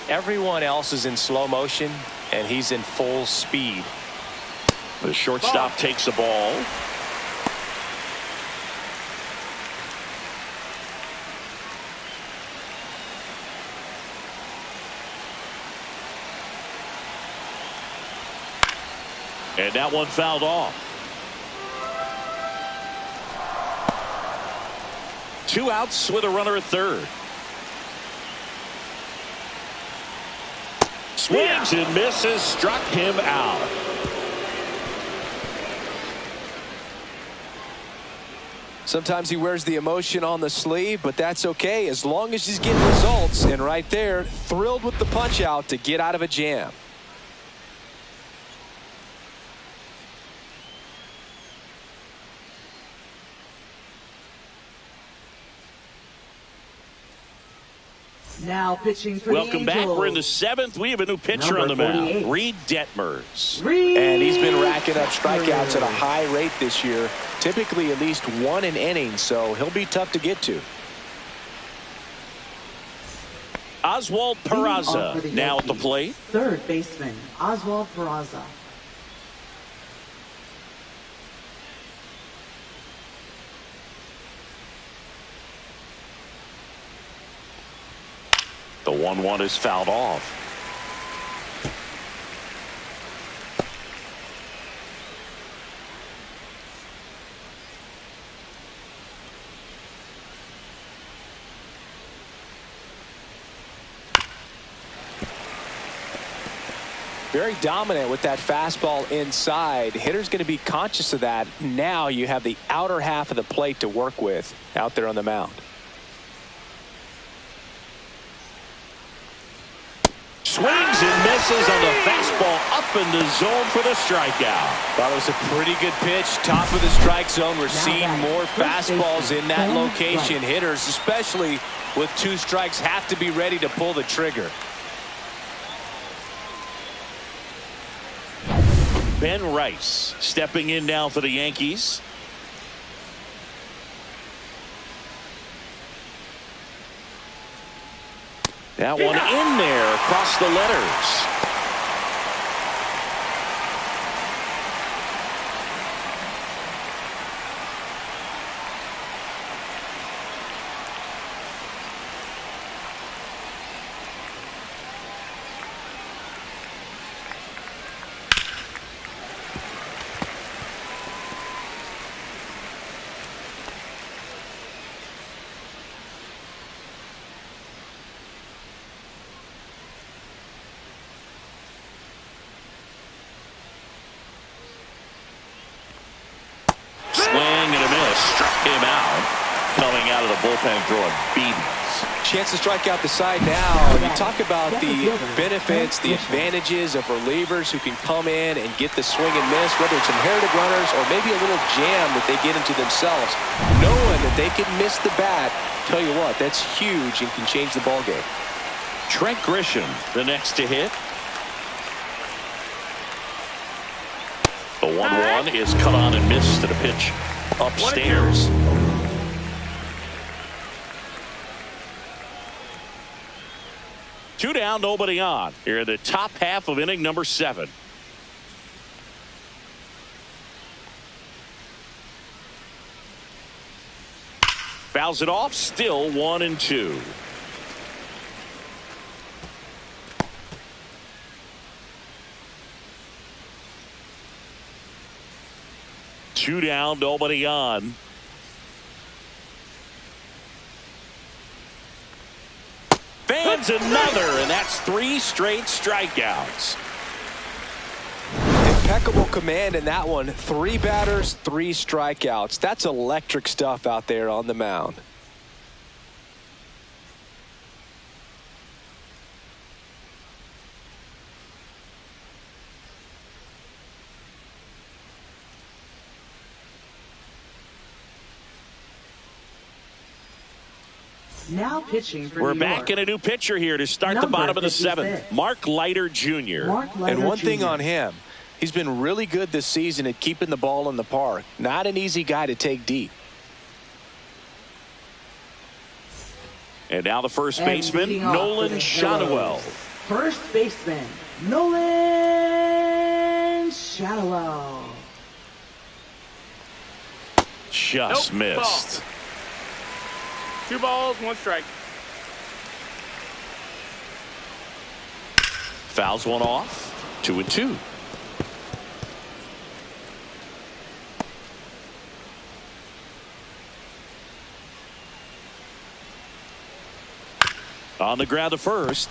everyone else is in slow motion and he's in full speed.
The shortstop takes the ball. And that one fouled off. 2 outs with a runner at third. Swings and misses, struck him out.
Sometimes he wears the emotion on the sleeve, but that's okay as long as he's getting results. And right there, thrilled with the punch out to get out of a jam.
Now pitching for
Welcome
the
back.
Angels.
We're in the 7th. We have a new pitcher on the mound, Reed Detmers.
And he's been racking up strikeouts at a high rate this year, typically at least one an inning, so he'll be tough to get to.
Oswald Peraza now at the plate.
Third baseman, Oswald Peraza.
The 1-1 is fouled off.
Very dominant with that fastball inside. Hitter's going to be conscious of that. Now you have the outer half of the plate to work with out there on the mound.
Swings and misses on the fastball up in the zone for the strikeout.
Thought it was a pretty good pitch. Top of the strike zone. We're seeing more fastballs in that location. Hitters, especially with 2 strikes, have to be ready to pull the trigger.
Ben Rice stepping in now for the Yankees. That one in there across the letters. Him out, coming out of the bullpen throwing beatings.
Chance to strike out the side now. You talk about the benefits, the advantages of relievers who can come in and get the swing and miss, whether it's inherited runners or maybe a little jam that they get into themselves. Knowing that they can miss the bat, tell you what, that's huge and can change the ball game.
Trent Grisham, the next to hit. The 1-1 is cut on and missed to the pitch upstairs. Two down, nobody on. Here in the top half of inning number 7. Fouls it off, still 1-2. Two down, nobody on. Fans another, and that's 3 straight strikeouts.
Impeccable command in that one. 3 batters, 3 strikeouts. That's electric stuff out there on the mound.
Now pitching for
We're
New
back
York.
in a new pitcher here to start the bottom of the 7th. Mark Leiter Jr.
And one thing on him, he's been really good this season at keeping the ball in the park. Not an easy guy to take deep.
And now the first baseman, Nolan Shadowell.
First baseman, Nolan Shadowell.
Just missed.
Ball. 2 balls, 1 strike.
Fouls one off. 2-2. On the ground to first.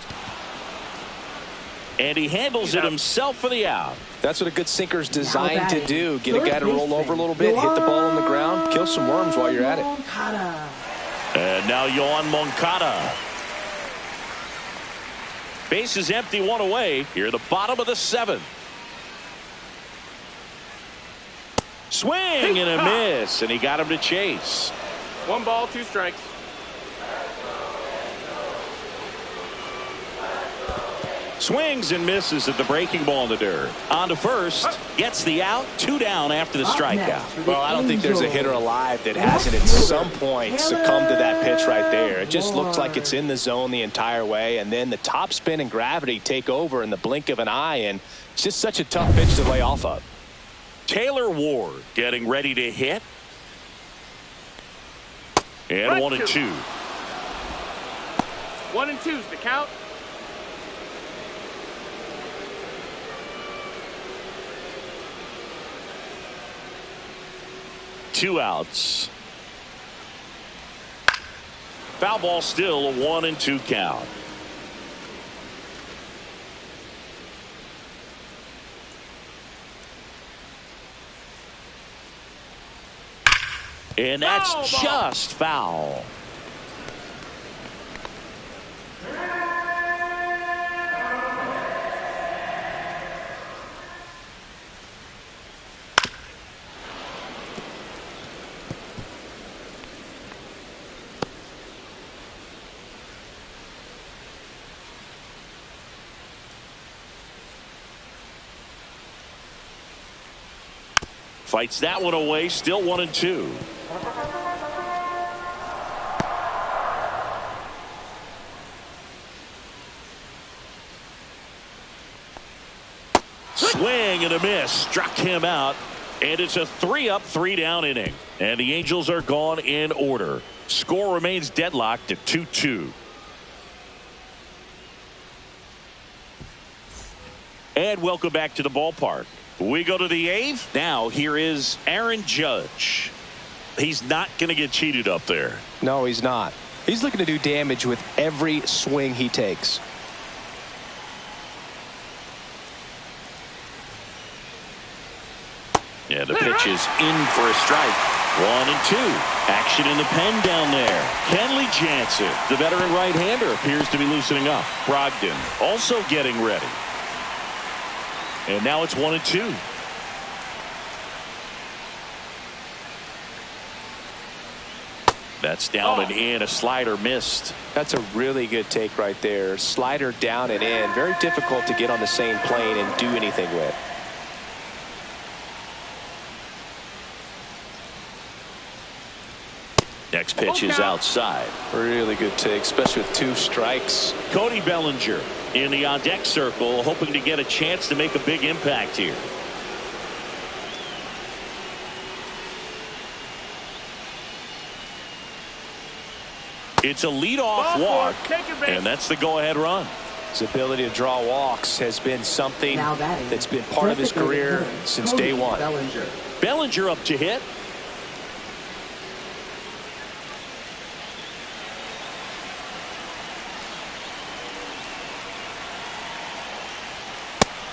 And he handles it himself for the out.
That's what a good sinker's designed to do. Get a guy to roll over a little bit, hit the ball on the ground, kill some worms while you're at it.
And now Yohan Moncada. Base is empty, 1 away. Here at the bottom of the 7th. Swing and a miss, and he got him to chase.
1 ball, 2 strikes.
Swings and misses at the breaking ball in the dirt. On to first. Gets the out. 2 down after the strikeout.
Well, I don't think there's a hitter alive that hasn't at some point succumbed to that pitch right there. It just looks like it's in the zone the entire way, and then the top spin and gravity take over in the blink of an eye, and it's just such a tough pitch to lay off of.
Taylor Ward getting ready to hit. And 1-2.
1-2's the count.
Two outs. Foul ball, still a 1-2 count. And that's just foul. Fights that one away, still 1-2. Swing and a miss, struck him out, and it's a 3-up, 3-down inning. And the Angels are gone in order. Score remains deadlocked at 2-2. And welcome back to the ballpark. We go to the 8th. Now here is Aaron Judge. He's not going to get cheated up there.
No, he's not. He's looking to do damage with every swing he takes.
Yeah, the pitch is in for a strike. 1-2. Action in the pen down there. Kenley Jansen, the veteran right-hander, appears to be loosening up. Brogdon also getting ready. And now it's 1-2. That's down and in. A slider missed.
That's a really good take right there. Slider down and in. Very difficult to get on the same plane and do anything with.
Next pitch is outside.
Really good take, especially with 2 strikes.
Cody Bellinger in the on-deck circle, hoping to get a chance to make a big impact here. It's a leadoff walk, and that's the go-ahead run.
His ability to draw walks has been something that's been part of his career since day one.
Bellinger up to hit.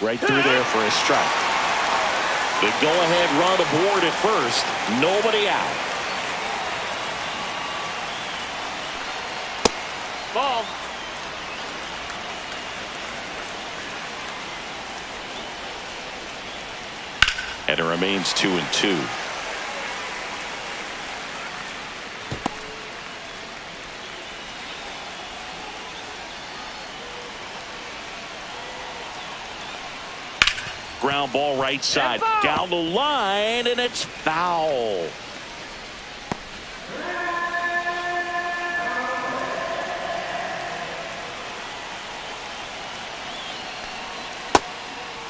Right through there for a strike. The go-ahead run aboard at first. Nobody out.
Ball.
And it remains 2-2. Ground ball right side down the line, and it's foul.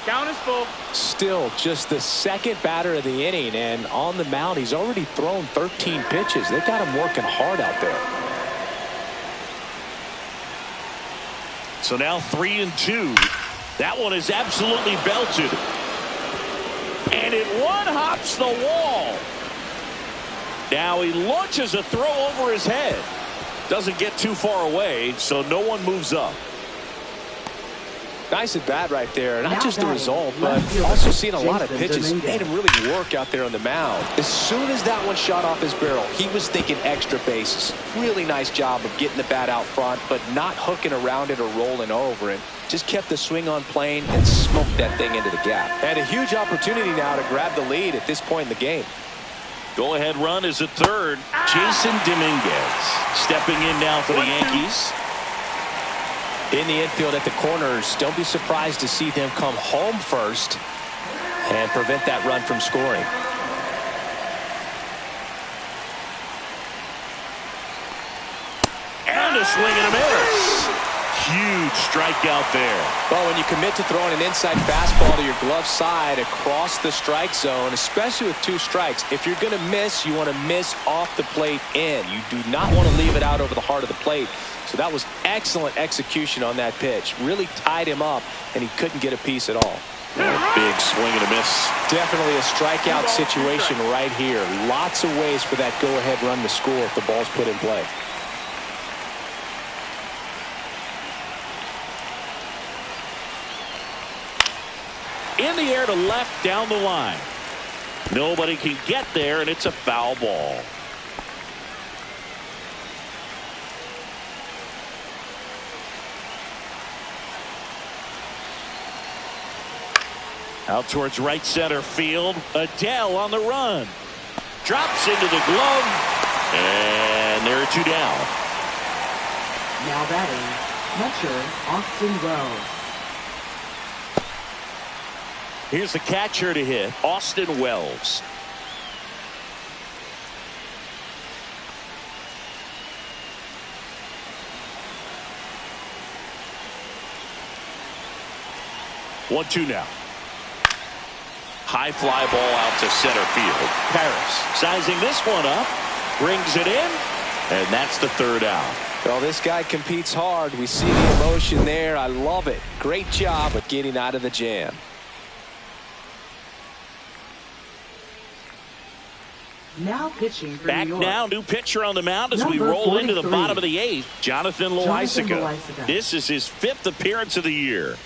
Count is full.
Still just the second batter of the inning, and on the mound he's already thrown 13 pitches. They've got him working hard out there.
So now 3-2. That one is absolutely belted. And it one-hops the wall. Now he launches a throw over his head. Doesn't get too far away, so no one moves up.
Nice at bat right there. Not just the result, but also seeing a lot of pitches. Made him really work out there on the mound. As soon as that one shot off his barrel, he was thinking extra bases. Really nice job of getting the bat out front, but not hooking around it or rolling over it. Just kept the swing on plane and smoked that thing into the gap. And a huge opportunity now to grab the lead at this point in the game.
Go-ahead run is at third. Jason Dominguez stepping in now for the Yankees.
In the infield at the corners, don't be surprised to see them come home first and prevent that run from scoring.
And a swing and a miss. Huge strikeout there.
Well, when you commit to throwing an inside fastball to your glove side across the strike zone, especially with 2 strikes, if you're going to miss, you want to miss off the plate in. You do not want to leave it out over the heart of the plate. So that was excellent execution on that pitch. Really tied him up, and he couldn't get a piece at all.
Big swing and a miss.
Definitely a strikeout situation right here. Lots of ways for that go-ahead run to score if the ball's put in play.
In the air to left down the line. Nobody can get there, and it's a foul ball. Out towards right center field. Adele on the run. Drops into the glove. And there are 2 down.
Now batting, catcher Austin Wells.
Here's the catcher to hit, Austin Wells. One, 2 now. High fly ball out to center field. Paris sizing this one up, brings it in, and that's the 3rd out.
Well, this guy competes hard. We see the emotion there. I love it. Great job of getting out of the jam.
Now pitching for
Back
New York.
now, new pitcher on the mound as we
Number
roll into the
43.
bottom of the 8th. Jonathan Loaisiga.
Loaisiga.
This is his 5th appearance of the year.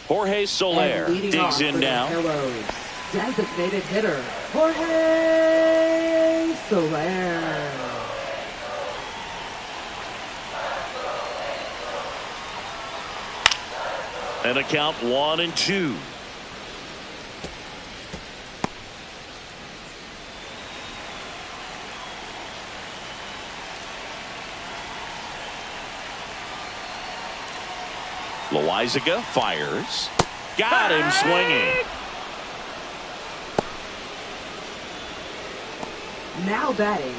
Jorge Soler digs in now.
Hellos, designated hitter Jorge Soler.
And a count 1 and 2. Loaisiga fires. Got him swinging.
Now batting.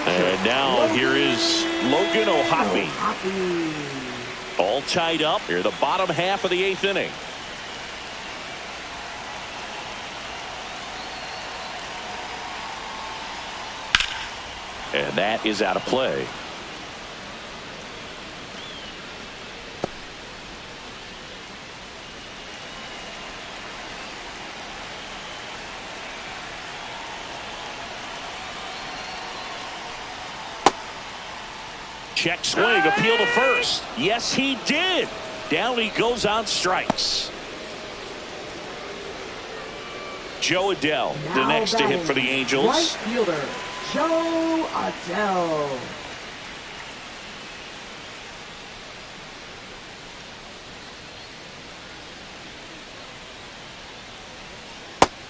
And now here is Logan O'Hoppe. All tied up here, the bottom half of the 8th inning. And that is out of play. Check swing, appeal to first. Yes, he did. Down he goes on strikes. Joe Adele, the next to hit for the Angels.
Right fielder, Joe Adele.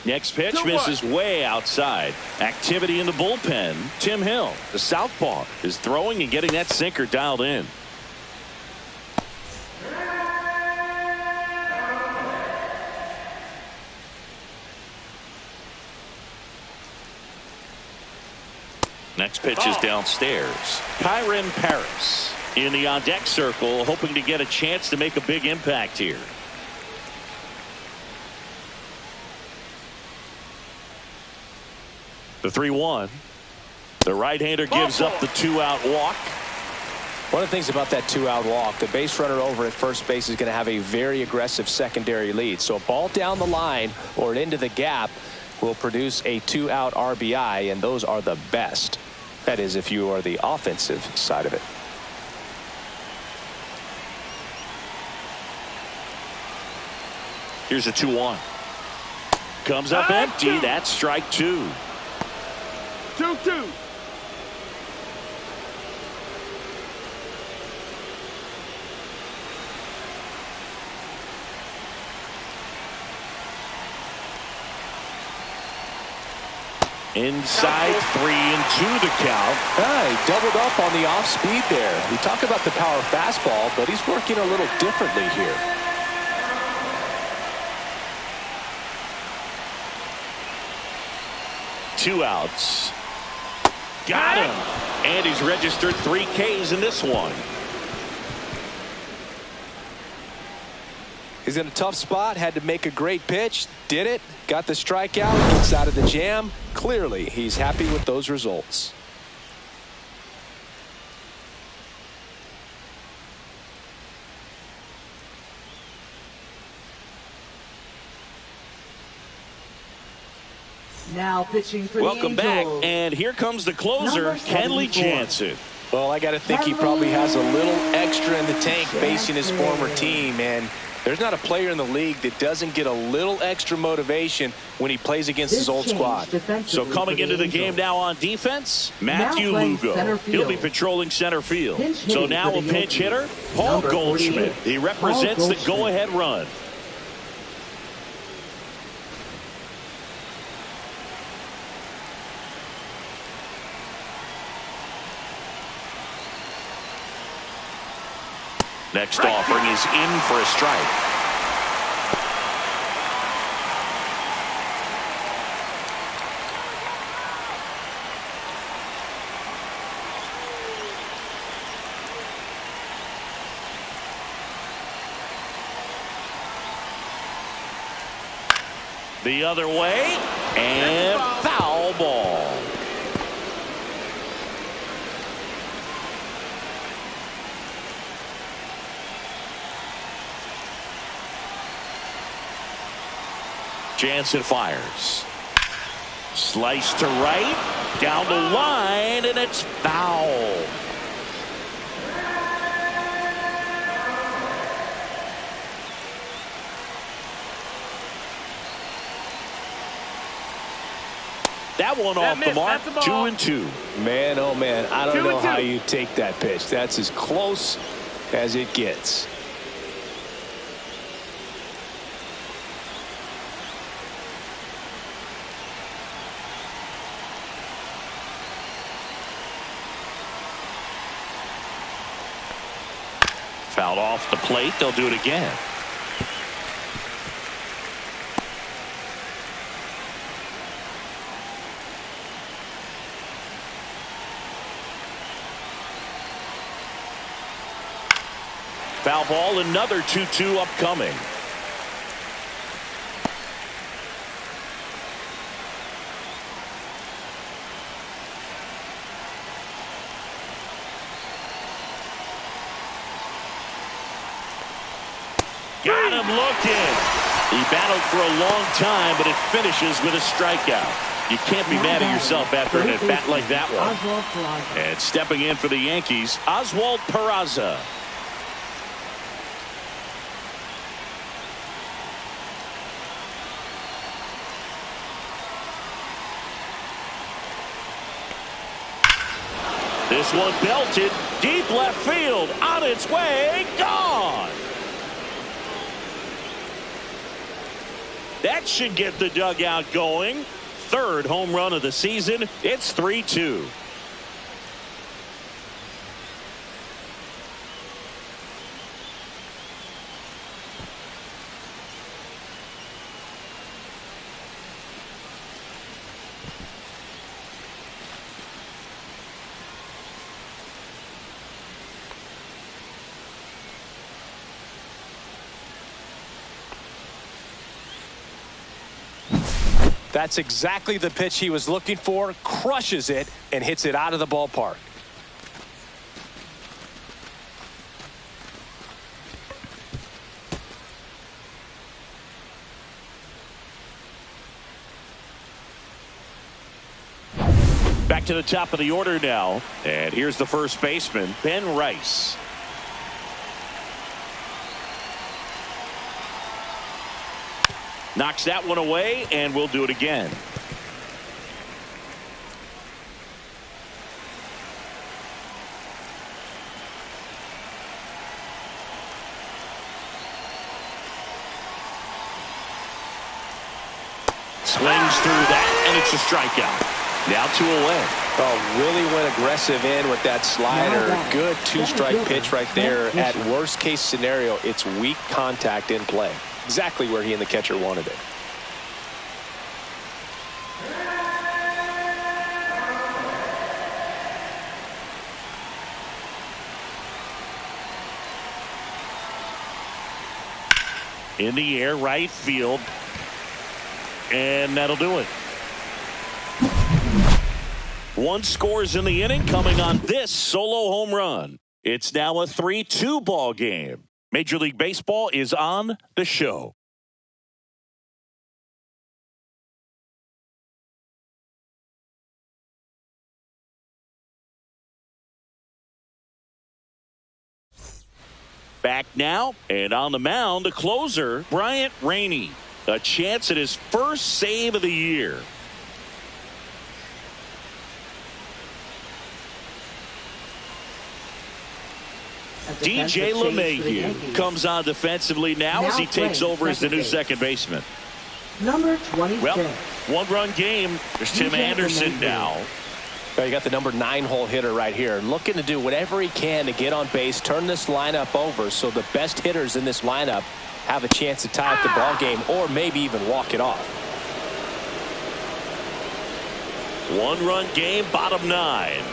Next pitch misses way outside. Activity in the bullpen. Tim Hill, the southpaw, is throwing and getting that sinker dialed in. Next pitch is downstairs. Kyron Paris in the on-deck circle, hoping to get a chance to make a big impact here. The 3-1. The right-hander gives up the 2-out walk.
One of the things about that 2-out walk, the base runner over at first base is going to have a very aggressive secondary lead. So a ball down the line or into the gap will produce a 2-out RBI, and those are the best. That is, if you are the offensive side of it.
Here's a 2-1. Comes up empty. That's strike 2.
2-2.
Inside 3-2 the count.
He doubled up on the off speed there. We talk about the power fastball, but he's working a little differently here.
Two outs. Got him. And he's registered 3 Ks in this one.
He's in a tough spot, had to make a great pitch, did it, got the strikeout, gets out of the jam. Clearly, he's happy with those results.
Now pitching for
Welcome
the
back,
Angels.
and here comes the closer, Kenley Jansen.
Well, I got to think he probably has a little extra in the tank facing his former team, and there's not a player in the league that doesn't get a little extra motivation when he plays against his old squad.
So coming into the game now on defense, Matthew Lugo. He'll be patrolling center field. So now a pinch hitter, Paul Goldschmidt. He represents the go-ahead run. Next offering is in for a strike. The other way, and foul ball. Jansen fires. Slice to right, down the line, and it's foul. That one off the mark, 2-2.
Man, oh man, I don't know how you take that pitch. That's as close as it gets.
Fouled off the plate. They'll do it again. Foul ball, another 2-2 upcoming. Got him looking. He battled for a long time, but it finishes with a strikeout. You can't be mad at yourself after an at-bat like that one. And stepping in for the Yankees, Oswald Peraza. This one belted deep left field, on its way, gone. That should get the dugout going. Third home run of the season. It's 3-2.
That's exactly the pitch he was looking for. Crushes it and hits it out of the ballpark.
Back to the top of the order now. And here's the first baseman, Ben Rice. Knocks that one away, and we'll do it again. Swings through that, and it's a strikeout. Now 2 away.
Oh, really went aggressive in with that slider. Good two-strike pitch right there. At worst case scenario, it's weak contact in play. Exactly where he and the catcher wanted it.
In the air, right field. And that'll do it. 1 scores in the inning coming on this solo home run. It's now a 3-2 ball game. Major League Baseball is on the show. Back now, and on the mound, the closer, Bryant Rainey. A chance at his first save of the year. DJ LeMahieu comes on defensively now as he takes over as the new second baseman.
Number 26.
Well, 1-run game. There's Tim Anderson now.
Well, you got the number 9 hole hitter right here, looking to do whatever he can to get on base, turn this lineup over so the best hitters in this lineup have a chance to tie up the ball game or maybe even walk it off.
1-run game, bottom 9.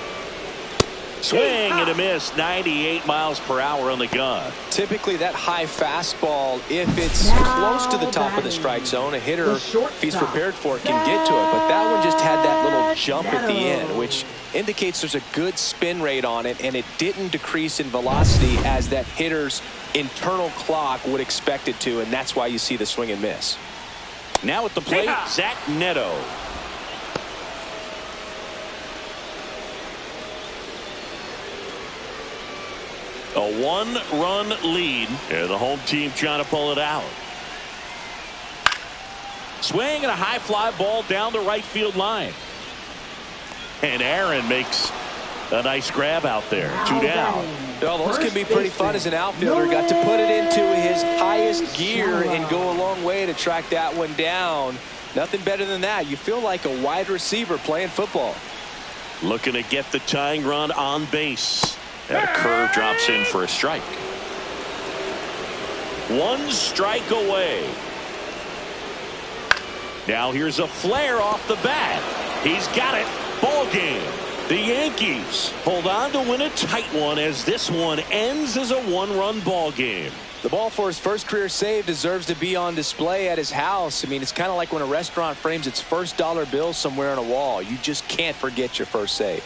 Swing and a miss, 98 miles per hour on the gun.
Typically that high fastball, if it's close to the top of the strike zone, a hitter, if he's prepared for it, can get to it. But that one just had that little jump at the end, which indicates there's a good spin rate on it, and it didn't decrease in velocity as that hitter's internal clock would expect it to, and that's why you see the swing and miss.
Now at the plate, Zach Neto. A 1-run lead, and the home team trying to pull it out. Swing and a high fly ball down the right field line. And Aaron makes a nice grab out there. 2 down.
Well, those can be pretty fun as an outfielder. Got to put it into his highest gear and go a long way to track that one down. Nothing better than that. You feel like a wide receiver playing football.
Looking to get the tying run on base. And a curve drops in for a strike. 1 strike away. Now here's a flare off the bat. He's got it. Ball game. The Yankees hold on to win a tight one as this one ends as a 1-run ball game.
The ball for his first career save deserves to be on display at his house. I mean, it's kind of like when a restaurant frames its first dollar bill somewhere on a wall. You just can't forget your first save.